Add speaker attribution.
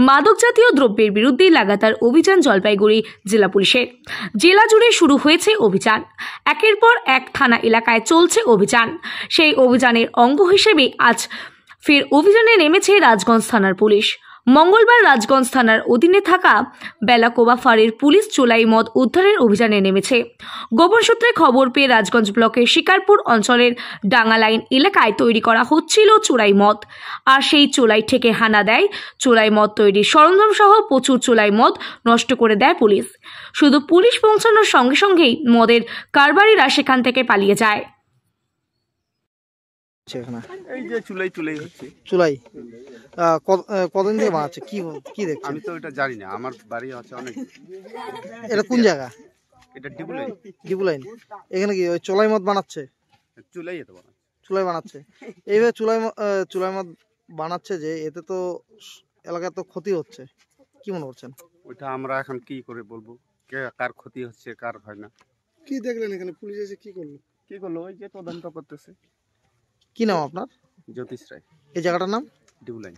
Speaker 1: মাদক জাতীয় দ্রব্যের বিরুদ্ধে লাগাতার অভিযান জলপাইগুড়ি জেলা পুলিশের। জেলা জুড়ে শুরু হয়েছে অভিযান। একের পর এক থানা এলাকায় চলছে অভিযান। সেই অভিযানের অঙ্গ হিসেবে আজ ফের অভিযানে নেমেছে রাজগঞ্জ থানার পুলিশ। মঙ্গলবার রাজগঞ্জ থানার অধীনে থাকা বেলাকোবা ফাঁড়ির পুলিশ চোলাই মদ উদ্ধারের অভিযানে নেমেছে। গোপন সূত্রে খবর পেয়ে রাজগঞ্জ ব্লকের শিকারপুর অঞ্চলের ডাঙ্গা লাইন এলাকায় তৈরি করা হচ্ছিল চোলাই মদ, আর সেই চোলাই থেকে হানা দেয়। চোলাই মদ তৈরির সরঞ্জাম সহ প্রচুর চোলাই মদ নষ্ট করে দেয় পুলিশ। শুধু পুলিশ পৌঁছানোর সঙ্গে সঙ্গেই মদের কারবারিরা সেখান থেকে পালিয়ে যায়।
Speaker 2: এই যে চুলাই হচ্ছে।
Speaker 3: চুলাই কতদিন থেকে বানাচ্ছে? কি দেখছেন?
Speaker 2: আমি তো এটা জানি না, আমার বাড়ি হচ্ছে অনেক।
Speaker 3: এটা কোন জায়গা?
Speaker 2: এটা ডিবুলাই।
Speaker 3: ডিবুলাইন। এখানে কি ওই চুলাই মদ বানাচ্ছে?
Speaker 2: চুলাই এত বড়
Speaker 3: চুলাই বানাচ্ছে। এইভাবে চুলাই মদ বানাচ্ছে যে, এতে তো এলাকার তো ক্ষতি হচ্ছে, কি মনে করছেন?
Speaker 2: ওইটা আমরা এখন কি করে বলবো কার ক্ষতি হচ্ছে কার হয় না।
Speaker 3: কি দেখলেন এখানে পুলিশ এসে কি করলো?
Speaker 2: ওই যে তদন্ত করতেছে।
Speaker 3: কি নাম আপনার?
Speaker 2: জ্যোতিষ রায়।
Speaker 3: এই জায়গাটার নাম?
Speaker 2: ডিবুলাই।